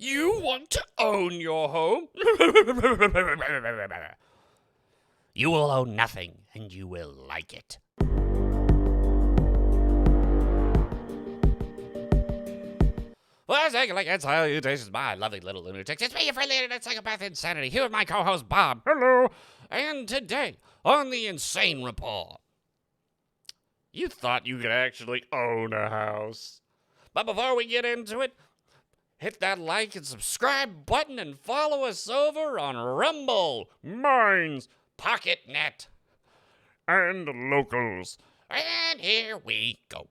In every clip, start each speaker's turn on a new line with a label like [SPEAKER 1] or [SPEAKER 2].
[SPEAKER 1] You want to own your home? You will own nothing, and you will like it. Well, as I like and salutations, my lovely little lunatics. It's me, your friendly internet psychopath Insanity, here with my co-host Bob.
[SPEAKER 2] Hello.
[SPEAKER 1] And today, on the ENSane Report, you thought you could actually own a house. But before we get into it, hit that like and subscribe button and follow us over on Rumble,
[SPEAKER 2] Mines
[SPEAKER 1] PocketNet,
[SPEAKER 2] and locals.
[SPEAKER 1] and here we go.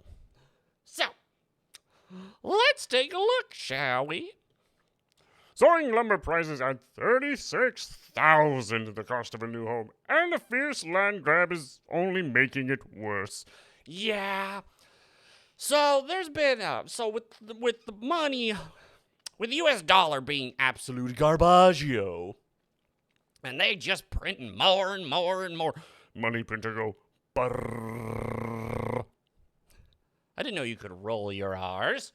[SPEAKER 1] So, let's take a look, shall we?
[SPEAKER 2] Soaring lumber prices at $36,000 the cost of a new home, and a fierce land grab is only making it worse.
[SPEAKER 1] Yeah. So there's been with the money, with the U.S. dollar being absolute garbaggio, and they just printing more and more and more.
[SPEAKER 2] Money printer go brrrr.
[SPEAKER 1] I didn't know you could roll your R's.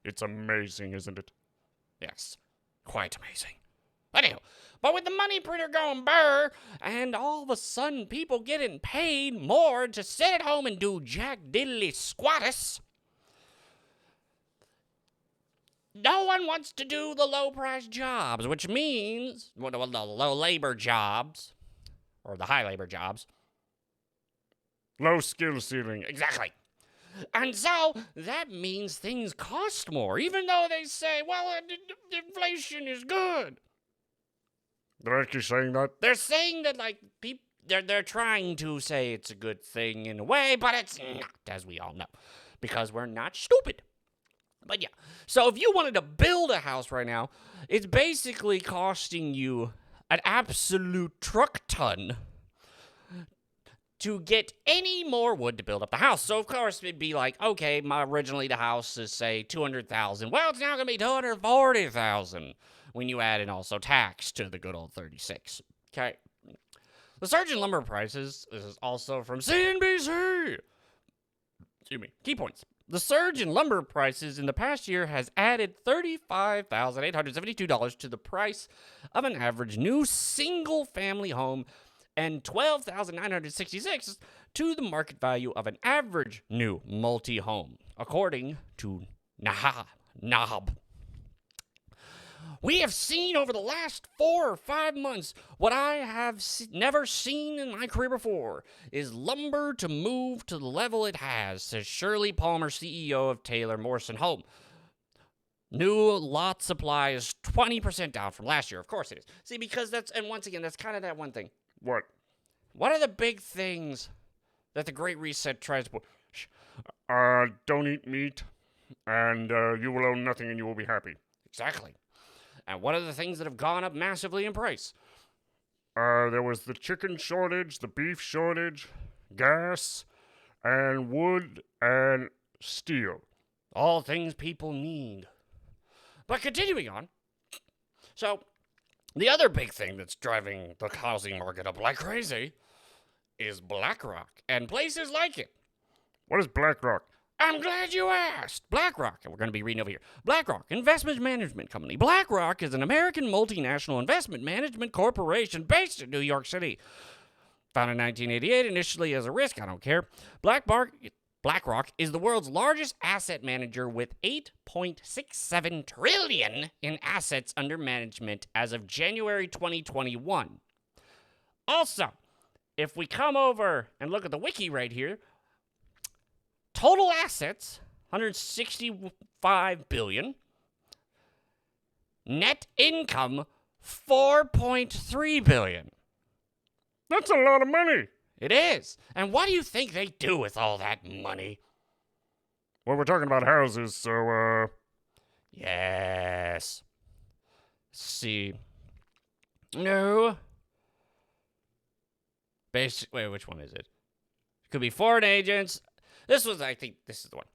[SPEAKER 2] It's amazing, isn't it?
[SPEAKER 1] Yes, quite amazing. Anyhow, but with the money printer going burr, and all of a sudden people getting paid more to sit at home and do jack diddly squattus, no one wants to do the low-price jobs, which means, well, the low-labor jobs, or the high-labor jobs.
[SPEAKER 2] Low skill ceiling.
[SPEAKER 1] Exactly. And so, that means things cost more, even though they say, well, inflation is good.
[SPEAKER 2] They're actually saying that?
[SPEAKER 1] They're saying that, like, they're trying to say it's a good thing in a way, but it's not, as we all know, because we're not stupid. But yeah, so if you wanted to build a house right now, it's basically costing you an absolute truck ton to get any more wood to build up the house. So of course it'd be like, okay, originally the house is say $200,000. Well, it's now gonna be $240,000 when you add in also tax to the good old 36. Okay. The surge in lumber prices, this is also from CNBC. Excuse me. Key points. The surge in lumber prices in the past year has added $35,872 to the price of an average new single-family home and $12,966 to the market value of an average new multi-home, according to NAHAHAHA. We have seen over the last 4 or 5 months what I have never seen in my career before is lumber to move to the level it has, says Shirley Palmer, CEO of Taylor Morrison Home. New lot supply is 20% down from last year. Of course it is. See, because and once again, that's kind of that one thing.
[SPEAKER 2] What?
[SPEAKER 1] What are the big things that the Great Reset tries to push?
[SPEAKER 2] Don't eat meat, and you will own nothing and you will be happy.
[SPEAKER 1] Exactly. And what are the things that have gone up massively in price?
[SPEAKER 2] There was the chicken shortage, the beef shortage, gas, and wood and steel.
[SPEAKER 1] All things people need. But continuing on. So, the other big thing that's driving the housing market up like crazy is Blackrock and places like it.
[SPEAKER 2] What is Blackrock?
[SPEAKER 1] I'm glad you asked. BlackRock, and we're going to be reading over here. BlackRock, investment management company. BlackRock is an American multinational investment management corporation based in New York City. Founded in 1988, initially as a risk, I don't care. BlackRock is the world's largest asset manager with $8.67 trillion in assets under management as of January 2021. Also, if we come over and look at the wiki right here, total assets, $165 billion. Net income, $4.3 billion.
[SPEAKER 2] That's a lot of money.
[SPEAKER 1] It is. And what do you think they do with all that money?
[SPEAKER 2] Well, we're talking about houses, so,
[SPEAKER 1] Yes. Let's see. No. Wait, which one is it? Could be foreign agents. I think this is the one.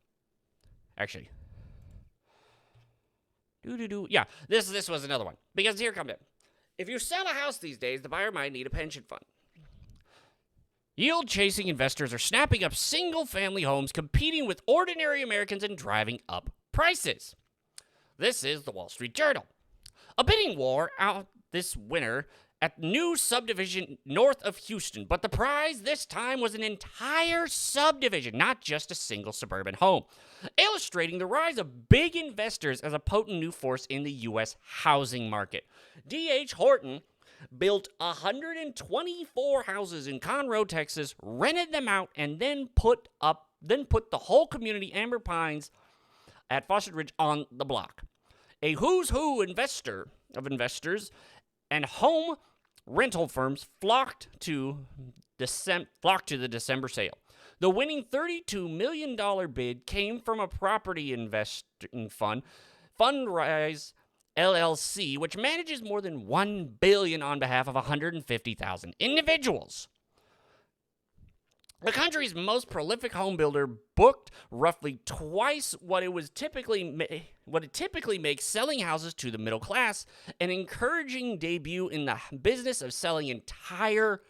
[SPEAKER 1] Actually. Yeah, this was another one. Because here comes it. If you sell a house these days, the buyer might need a pension fund. Yield-chasing investors are snapping up single-family homes, competing with ordinary Americans and driving up prices. This is the Wall Street Journal. A bidding war out this winter at new subdivision north of Houston, but the prize this time was an entire subdivision, not just a single suburban home, illustrating the rise of big investors as a potent new force in the U.S. housing market. D.H. Horton built 124 houses in Conroe, Texas, rented them out, and then put the whole community, Amber Pines, at Foster Ridge on the block. A who's who investors and home rental firms flocked to the December sale. The winning $32 million bid came from a property investing fund, Fundrise LLC, which manages more than $1 billion on behalf of 150,000 individuals. The country's most prolific home builder booked roughly twice what it typically makes selling houses to the middle class, an encouraging debut in the business of selling entire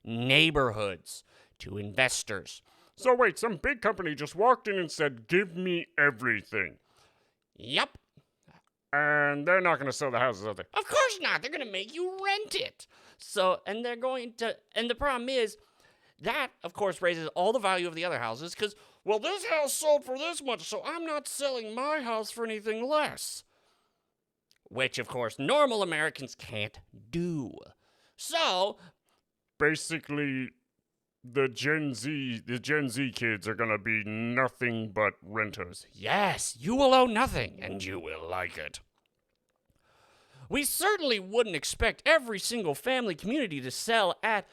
[SPEAKER 1] neighborhoods to investors.
[SPEAKER 2] So wait, some big company just walked in and said, "Give me everything."
[SPEAKER 1] Yep.
[SPEAKER 2] And they're not going to sell the houses, are they?
[SPEAKER 1] Of course not. They're going to make you rent it. And the problem is, that, of course, raises all the value of the other houses because, well, this house sold for this much, so I'm not selling my house for anything less. Which, of course, normal Americans can't do. So,
[SPEAKER 2] basically, the Gen Z kids are going to be nothing but renters.
[SPEAKER 1] Yes, you will own nothing, and you will like it. We certainly wouldn't expect every single family community to sell at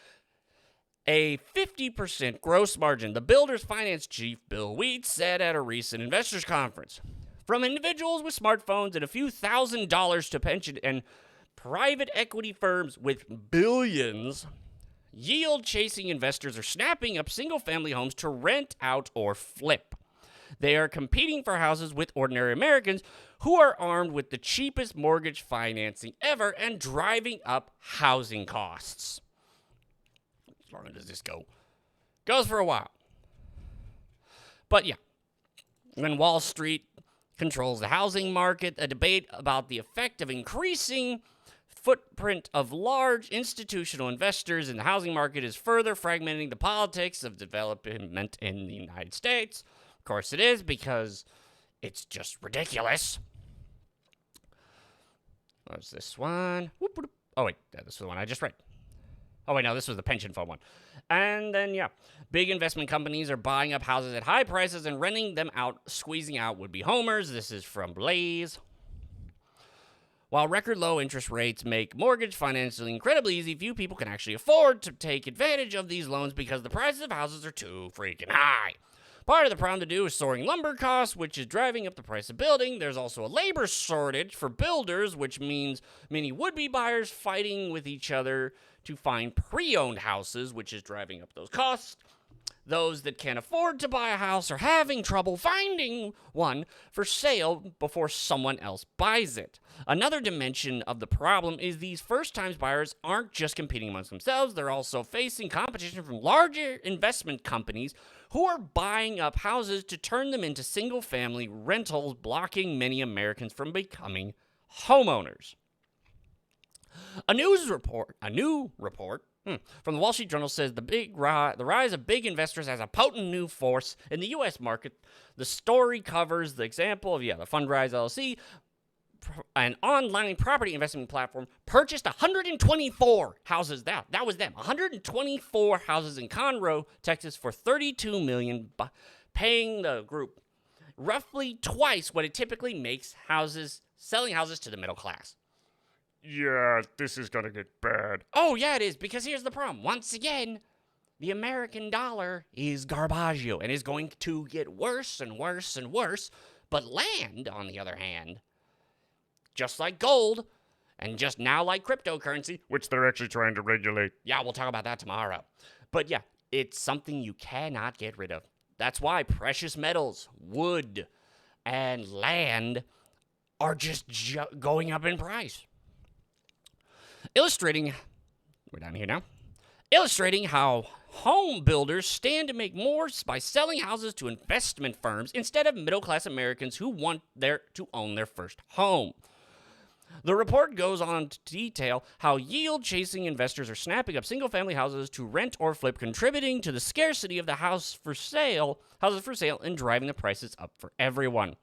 [SPEAKER 1] a 50% gross margin, the builder's finance chief, Bill Wheat, said at a recent investors conference. From individuals with smartphones and a few $1,000s to pension and private equity firms with billions, yield-chasing investors are snapping up single-family homes to rent out or flip. They are competing for houses with ordinary Americans who are armed with the cheapest mortgage financing ever and driving up housing costs. How long does this go? Goes for a while. But yeah, when Wall Street controls the housing market, a debate about the effect of increasing footprint of large institutional investors in the housing market is further fragmenting the politics of development in the United States. Of course it is, because it's just ridiculous. What's this one? Oh, wait, this is the one I just read. Oh, wait, no, this was the pension fund one. And then, yeah, big investment companies are buying up houses at high prices and renting them out, squeezing out would-be homers. This is from Blaze. While record low interest rates make mortgage financing incredibly easy, few people can actually afford to take advantage of these loans because the prices of houses are too freaking high. Part of the problem to do is soaring lumber costs, which is driving up the price of building. There's also a labor shortage for builders, which means many would-be buyers fighting with each other to find pre-owned houses, which is driving up those costs. Those that can't afford to buy a house are having trouble finding one for sale before someone else buys it. Another dimension of the problem is these first-time buyers aren't just competing amongst themselves, they're also facing competition from larger investment companies who are buying up houses to turn them into single-family rentals, blocking many Americans from becoming homeowners. A new report from the Wall Street Journal says the rise of big investors as a potent new force in the U.S. market. The story covers the example of, the Fundrise LLC, an online property investment platform, purchased 124 houses. That was them. 124 houses in Conroe, Texas, for $32 million, paying the group roughly twice what it typically makes selling houses to the middle class.
[SPEAKER 2] Yeah, this is gonna get bad.
[SPEAKER 1] Oh, yeah, it is, because here's the problem. Once again, the American dollar is garbaggio and is going to get worse and worse and worse. But land, on the other hand, just like gold, and just now like cryptocurrency,
[SPEAKER 2] which they're actually trying to regulate.
[SPEAKER 1] Yeah, we'll talk about that tomorrow. But yeah, it's something you cannot get rid of. That's why precious metals, wood, and land are just going up in price. Illustrating how home builders stand to make more by selling houses to investment firms instead of middle-class Americans who want to own their first home. The report goes on to detail how yield-chasing investors are snapping up single-family houses to rent or flip, contributing to the scarcity of the houses for sale, and driving the prices up for everyone.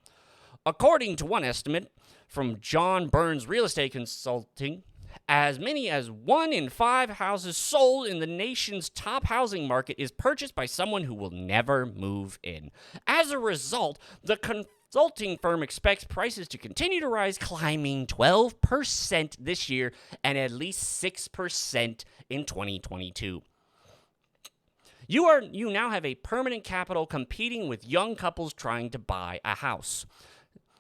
[SPEAKER 1] According to one estimate from John Burns Real Estate Consulting, as many as 1 in 5 houses sold in the nation's top housing market is purchased by someone who will never move in. As a result, the consulting firm expects prices to continue to rise, climbing 12% this year and at least 6% in 2022. You now have a permanent capital competing with young couples trying to buy a house,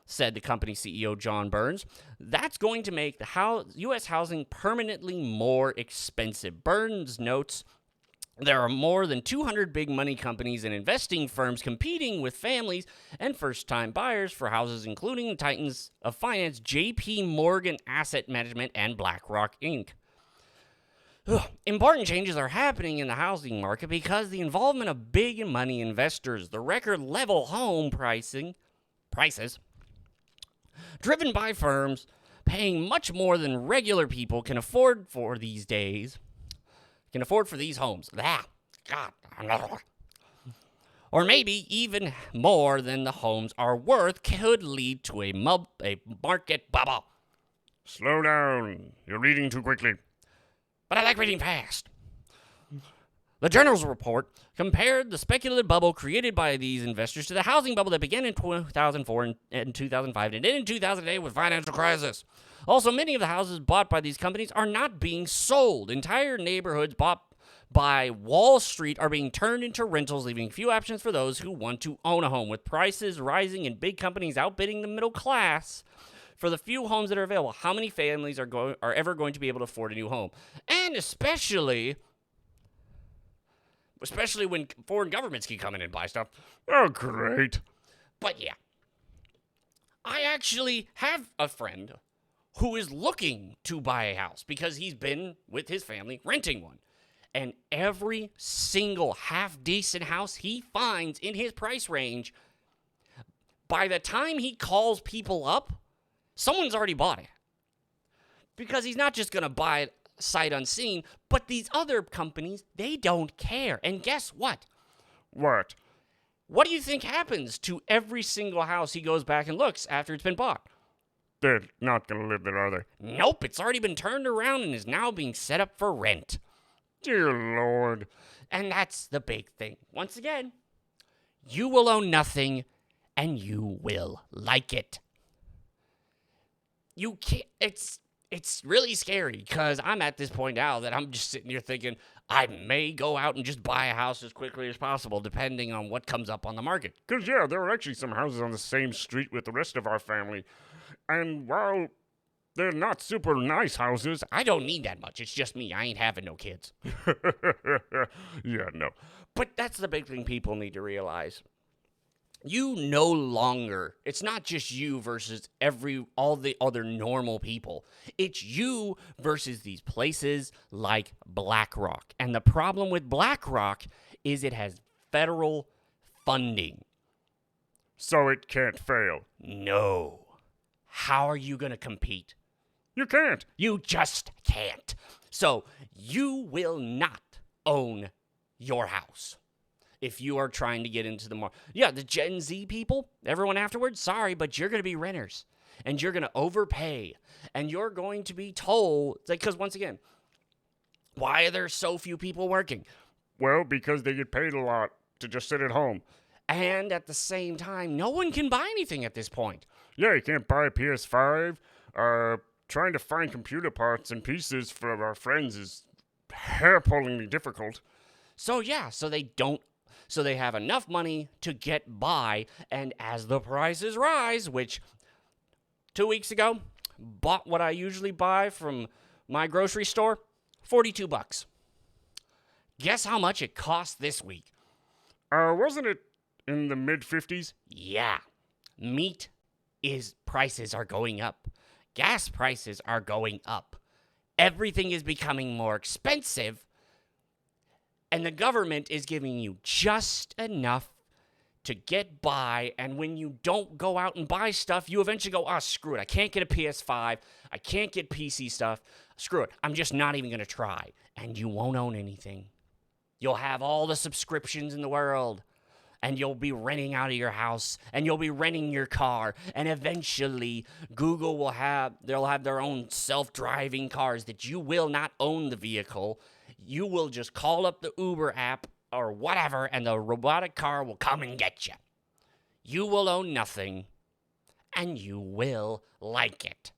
[SPEAKER 1] said the company CEO John Burns. That's going to make the U.S. housing permanently more expensive. Burns notes there are more than 200 big money companies and investing firms competing with families and first-time buyers for houses, including the titans of finance, J.P. Morgan Asset Management and Blackrock, Inc. Important changes are happening in the housing market because the involvement of big money investors, the record level home prices, driven by firms paying much more than regular people can afford for these homes. Or maybe even more than the homes are worth, could lead to a market bubble.
[SPEAKER 2] Slow down. You're reading too quickly.
[SPEAKER 1] But I like reading fast. The Journal's report compared the speculative bubble created by these investors to the housing bubble that began in 2004 and 2005 and ended in 2008 with financial crisis. Also, many of the houses bought by these companies are not being sold. Entire neighborhoods bought by Wall Street are being turned into rentals, leaving few options for those who want to own a home. With prices rising and big companies outbidding the middle class for the few homes that are available, how many families are ever going to be able to afford a new home? And especially when foreign governments can come in and buy stuff.
[SPEAKER 2] Oh, great.
[SPEAKER 1] But yeah, I actually have a friend who is looking to buy a house because he's been with his family renting one. And every single half-decent house he finds in his price range, by the time he calls people up, someone's already bought it. Because he's not just going to buy it sight unseen, but these other companies, they don't care. And guess what?
[SPEAKER 2] What?
[SPEAKER 1] What do you think happens to every single house he goes back and looks after it's been bought?
[SPEAKER 2] They're not going to live there, are they?
[SPEAKER 1] Nope, it's already been turned around and is now being set up for rent.
[SPEAKER 2] Dear Lord.
[SPEAKER 1] And that's the big thing. Once again, you will own nothing and you will like it. You can't, it's really scary because I'm at this point now that I'm just sitting here thinking I may go out and just buy a house as quickly as possible depending on what comes up on the market.
[SPEAKER 2] Because, yeah, there are actually some houses on the same street with the rest of our family. And while they're not super nice houses,
[SPEAKER 1] I don't need that much. It's just me. I ain't having no kids.
[SPEAKER 2] yeah, no.
[SPEAKER 1] But that's the big thing people need to realize. You no longer, it's not just you versus all the other normal people. It's you versus these places like Blackrock. And the problem with Blackrock is it has federal funding.
[SPEAKER 2] So it can't fail.
[SPEAKER 1] No. How are you going to compete?
[SPEAKER 2] You can't.
[SPEAKER 1] You just can't. So you will not own your house if you are trying to get into the market. Yeah, the Gen Z people, everyone afterwards, sorry, but you're going to be renters. And you're going to overpay. And you're going to be told, because once again, why are there so few people working?
[SPEAKER 2] Well, because they get paid a lot to just sit at home.
[SPEAKER 1] And at the same time, no one can buy anything at this point.
[SPEAKER 2] Yeah, you can't buy a PS5. Trying to find computer parts and pieces for our friends is hair-pullingly difficult.
[SPEAKER 1] So yeah, so they have enough money to get by, and as the prices rise, which 2 weeks ago, bought what I usually buy from my grocery store, $42. Guess how much it cost this week?
[SPEAKER 2] Wasn't it in the mid-50s?
[SPEAKER 1] Yeah. Meat prices are going up. Gas prices are going up. Everything is becoming more expensive, and the government is giving you just enough to get by, and when you don't go out and buy stuff, you eventually go, oh, screw it, I can't get a PS5, I can't get PC stuff, screw it, I'm just not even going to try. And you won't own anything. You'll have all the subscriptions in the world, and you'll be renting out of your house, and you'll be renting your car, and eventually Google they'll have their own self-driving cars that you will not own the vehicle. You will just call up the Uber app or whatever, and the robotic car will come and get you. You will own nothing, and you will like it.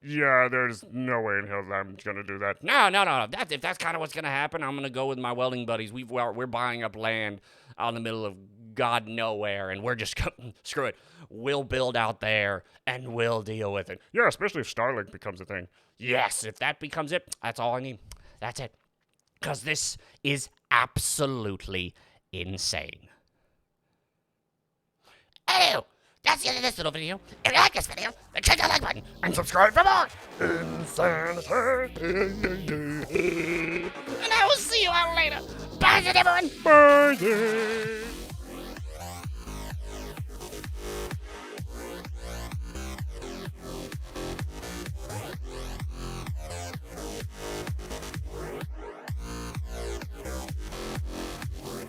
[SPEAKER 2] Yeah, there's no way in hell I'm gonna do that.
[SPEAKER 1] No. If that's kind of what's gonna happen, I'm gonna go with my welding buddies. We're buying up land out in the middle of God nowhere, and we're just screw it. We'll build out there, and we'll deal with it.
[SPEAKER 2] Yeah, especially if Starlink becomes a thing.
[SPEAKER 1] Yes, if that becomes it, that's all I need. That's it. Because this is absolutely insane. Hello! That's the end of this little video. If you like this video, then click the like button and subscribe for more insanity. And I will see you out later. Bye, everyone.
[SPEAKER 2] Bye.